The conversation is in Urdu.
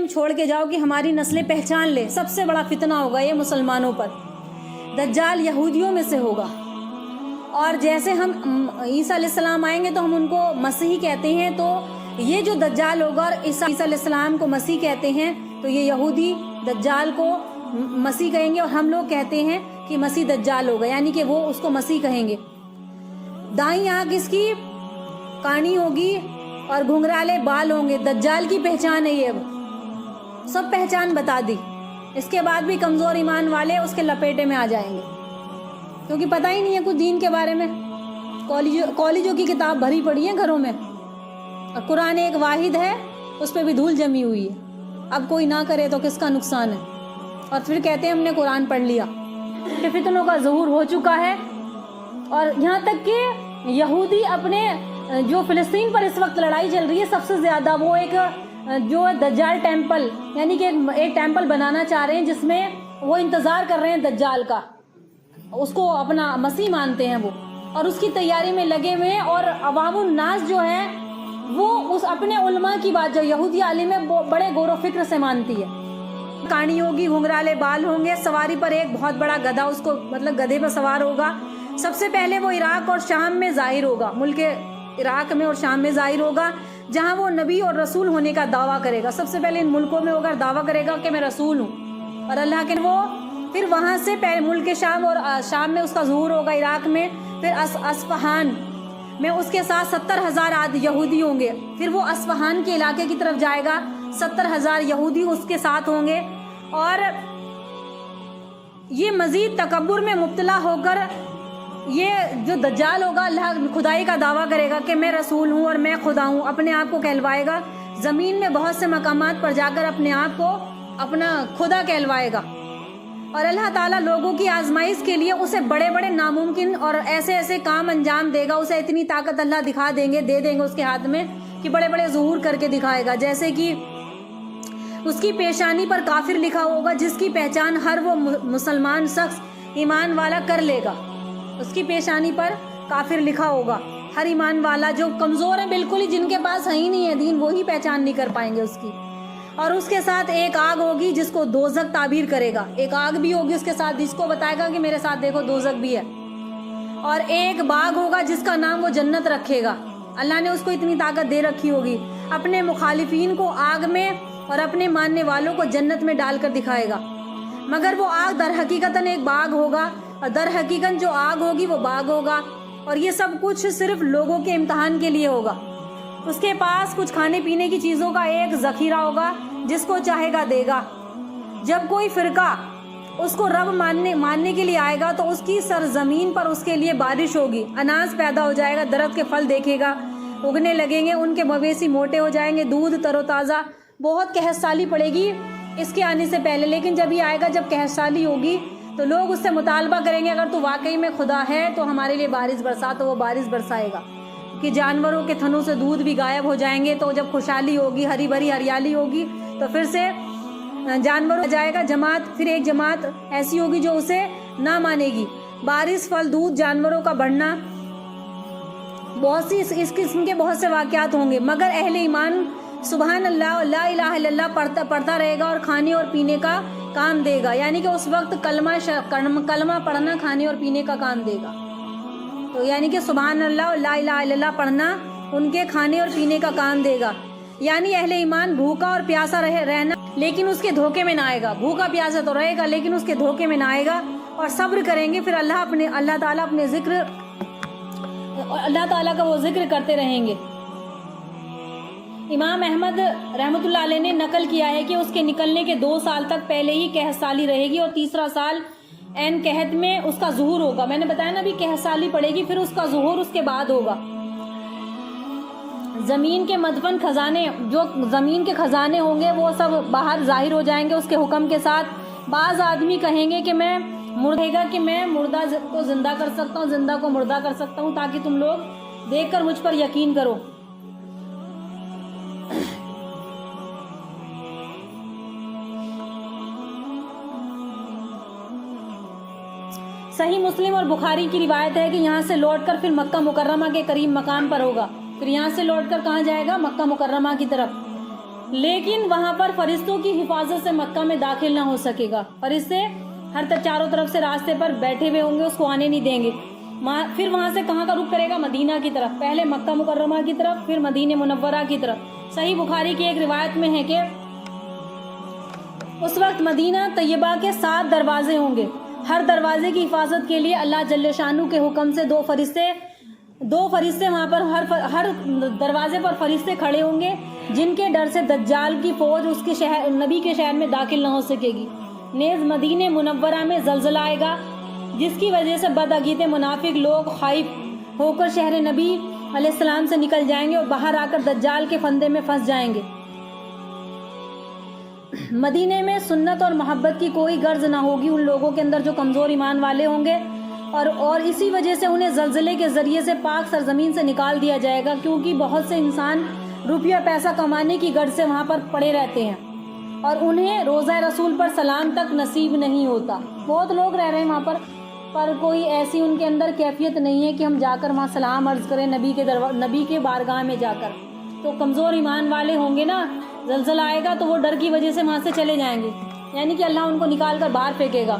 چھوڑ کے جاؤ کہ ہماری نسلیں پہچان لے. سب سے بڑا فتنہ ہوگا یہ مسلمانوں پر. دجال یہودیوں میں سے ہوگا. اور جیسے ہم عیسیٰ علیہ السلام آئیں گے تو ہم ان کو مسیح کہتے ہیں, تو یہ جو دجال ہوگا اور عیسیٰ علیہ السلام کو مسیح کہتے ہیں, تو یہ یہودی دجال کو مسیح کہیں گے, اور ہم لوگ کہتے ہیں کہ مسیح دجال ہوگا, یعنی کہ وہ اس کو مسیح کہیں گے. دائیں آنکھ اس کی کانی ہوگی اور گھنگرالے بال ہوں گے. دجال کی پہچان ہے یہ. اب سب پہچان بتا دی. اس کے بعد بھی کمزور ایمان والے اس کے لپیٹے میں آ جائیں گے, کیونکہ پتہ ہی نہیں ہے کچھ دین کے بارے میں. کالجوں کی کتاب بھری پڑی ہے گھروں میں, اور قرآن ایک واحد ہے, اس پہ بھی دھول جمی ہوئی ہے. اب کوئی نہ کرے تو کس کا نقصان ہے, اور پھر کہتے ہیں ہم نے قرآن پڑھ لیا. کہ فتنوں کا ظہور ہو چکا ہے, اور یہاں تک کہ یہودی اپنے جو فلسطین پر اس وقت لڑائی چل رہی ہے سب سے زیادہ, وہ ایک جو دجال ٹیمپل, یعنی کہ ایک ٹیمپل بنانا چاہ رہے ہیں جس میں وہ انتظار کر رہے ہیں دجال کا, اس کو اپنا مسیح مانتے ہیں وہ, اور اس کی تیاری میں لگے ہوئے ہیں. اور عوام الناس جو ہے وہ اس اپنے علماء کی بات جو یہودی عالم ہے بڑے غور و فکر سے مانتی ہے. کانی ہوگی, گھنگرالے بال ہوں گے, سواری پر ایک بہت بڑا گدھا, اس کو مطلب گدھے پر سوار ہوگا. سب سے پہلے وہ عراق اور شام میں ظاہر ہوگا, ملک عراق میں اور شام میں ظاہر ہوگا, جہاں وہ نبی اور رسول ہونے کا دعویٰ کرے گا. سب سے پہلے ان ملکوں میں ہوگا, دعویٰ کرے گا کہ میں رسول ہوں اور اللہ کے. وہ پھر وہاں سے ملک شام, اور شام میں اس کا ظہور ہوگا, عراق میں. پھر اصفہان میں اس کے ساتھ 70,000 یہودی ہوں گے. پھر وہ اصفہان کے علاقے کی طرف جائے گا, 70,000 یہودی اس کے ساتھ ہوں گے. اور یہ مزید تکبر میں مبتلا ہو کر یہ جو دجال ہوگا اللہ خدائی کا دعویٰ کرے گا کہ میں رسول ہوں اور میں خدا ہوں, اپنے آپ کو کہلوائے گا. زمین میں بہت سے مقامات پر جا کر اپنے آپ کو اپنا خدا کہلوائے گا. اور اللہ تعالیٰ لوگوں کی آزمائش کے لیے اسے بڑے بڑے ناممکن اور ایسے ایسے کام انجام دے گا. اسے اتنی طاقت اللہ دکھا دیں گے, دے دیں گے اس کے ہاتھ میں کہ بڑے بڑے ظہور کر کے دکھائے گا. جیسے کہ اس کی پیشانی پر کافر لکھا ہوگا, جس کی پہچان ہر وہ مسلمان شخص ایمان والا کر لے گا. اس کی پیشانی پر کافر لکھا ہوگا, ہر ایمان والا جو کمزور ہے بالکل ہی, جن کے پاس ہے ہی نہیں ہے دین, وہی پہچان نہیں کر پائیں گے اس کی. اور اس کے ساتھ ایک آگ ہوگی جس کو دوزخ تعبیر کرے گا. ایک آگ بھی ہوگی اس کے ساتھ جس کو بتائے گا کہ میرے ساتھ دیکھو دوزخ بھی ہے. اور ایک باغ ہوگا جس کا نام وہ جنت رکھے گا. اللہ نے اس کو اتنی طاقت دے رکھی ہوگی, اپنے مخالفین کو آگ میں اور اپنے ماننے والوں کو جنت میں ڈال کر دکھائے گا. مگر وہ آگ در حقیقتاً ایک باغ ہوگا, اور در حقیقت جو آگ ہوگی وہ باغ ہوگا. اور یہ سب کچھ صرف لوگوں کے امتحان کے لیے ہوگا. اس کے پاس کچھ کھانے پینے کی چیزوں کا ایک ذخیرہ ہوگا, جس کو چاہے گا دے گا. جب کوئی فرقہ اس کو رب ماننے کے لیے آئے گا تو اس کی سرزمین پر اس کے لیے بارش ہوگی, اناج پیدا ہو جائے گا, درخت کے پھل دیکھے گا, اگنے لگیں گے, ان کے مویشی موٹے ہو جائیں گے, دودھ تر و تازہ. بہت قحط سالی پڑے گی اس کے آنے سے پہلے, لیکن جب یہ آئے گا, جب قحط سالی ہوگی تو لوگ اس سے مطالبہ کریں گے اگر تو واقعی میں خدا ہے تو ہمارے لیے بارش برسا, تو وہ بارش برسائے گا. کہ جانوروں کے تھنوں سے دودھ بھی غائب ہو جائیں گے, تو جب خوشحالی ہوگی, ہری بھری ہریالی ہوگی, تو پھر سے جانور جائے گا جماعت. پھر ایک جماعت ایسی ہوگی جو اسے نہ مانے گی. بارش, پھل, دودھ, جانوروں کا بڑھنا, بہت سی اس قسم کے بہت سے واقعات ہوں گے. مگر اہل ایمان سبحان اللہ لا الہ الا اللہ پڑھتا رہے گا اور کھانے اور پینے کا کام دے گا. یعنی کہ اس وقت کلمہ پڑھنا کھانے اور پینے کا کام دے گا. تو یعنی کہ سبحان اللہ لا الہ الا اللہ پڑھنا ان کے کھانے اور پینے کا کام دے گا. یعنی اہل ایمان بھوکا اور پیاسا رہنا, لیکن اس کے دھوکے میں نہ آئے گا. بھوکا پیاسا تو رہے گا لیکن اس کے دھوکے میں نہ آئے گا, اور صبر کریں گے. پھر اللہ تعالیٰ اپنے ذکر, اللہ تعالیٰ کا وہ ذکر کرتے رہیں گے. امام احمد رحمۃ اللہ علیہ نے نقل کیا ہے کہ اس کے نکلنے کے 2 سال تک پہلے ہی قحط سالی رہے گی, اور تیسرا سال عین قحط میں اس کا ظہور ہوگا. میں نے بتایا نا ابھی قحط سالی پڑے گی, پھر اس کا ظہور اس کے بعد ہوگا. زمین کے مدفن خزانے, جو زمین کے خزانے ہوں گے وہ سب باہر ظاہر ہو جائیں گے اس کے حکم کے ساتھ. بعض آدمی کہیں گے کہ میں مردہ کو زندہ کر سکتا ہوں, زندہ کو مردہ کر سکتا ہوں, تاکہ تم لوگ دیکھ کر مجھ پر یقین کرو. صحیح مسلم اور بخاری کی روایت ہے کہ یہاں سے لوٹ کر پھر مکہ مکرمہ کے قریب مقام پر ہوگا. پھر یہاں سے لوٹ کر کہاں جائے گا؟ مکہ مکرمہ کی طرف. لیکن وہاں پر فرشتوں کی حفاظت سے مکہ میں داخل نہ ہو سکے گا. فرشتے چاروں طرف سے راستے پر بیٹھے ہوئے ہوں گے, اس کو آنے نہیں دیں گے. پھر وہاں سے کہاں کا رخ کرے گا؟ مدینہ کی طرف. پہلے مکہ مکرمہ کی طرف, پھر مدینہ منورہ کی طرف. صحیح بخاری کی ایک روایت میں ہے کہ اس وقت مدینہ طیبہ کے 7 دروازے ہوں گے. ہر دروازے کی حفاظت کے لیے اللہ جل شانہ کے حکم سے دو فرشتے وہاں پر ہر دروازے پر فرشتے کھڑے ہوں گے, جن کے ڈر سے دجال کی فوج اس کے شہر نبی کے شہر میں داخل نہ ہو سکے گی. نیز مدینہ منورہ میں زلزلہ آئے گا, جس کی وجہ سے بدعقیدہ منافق لوگ خائف ہو کر شہر نبی علیہ السلام سے نکل جائیں گے اور باہر آ کر دجال کے فندے میں پھنس جائیں گے. مدینے میں سنت اور محبت کی کوئی غرض نہ ہوگی ان لوگوں کے اندر جو کمزور ایمان والے ہوں گے, اور اسی وجہ سے انہیں زلزلے کے ذریعے سے پاک سرزمین سے نکال دیا جائے گا, کیونکہ بہت سے انسان روپیہ پیسہ کمانے کی غرض سے وہاں پر پڑے رہتے ہیں اور انہیں روضہ رسول پر سلام تک نصیب نہیں ہوتا. بہت لوگ رہ رہے ہیں وہاں پر کوئی ایسی ان کے اندر کیفیت نہیں ہے کہ ہم جا کر وہاں سلام عرض کریں نبی کے بارگاہ میں جا کر. تو کمزور ایمان والے ہوں گے نا, زلزلہ آئے گا تو وہ ڈر کی وجہ سے وہاں سے چلے جائیں گے, یعنی کہ اللہ ان کو نکال کر باہر پھینکے گا.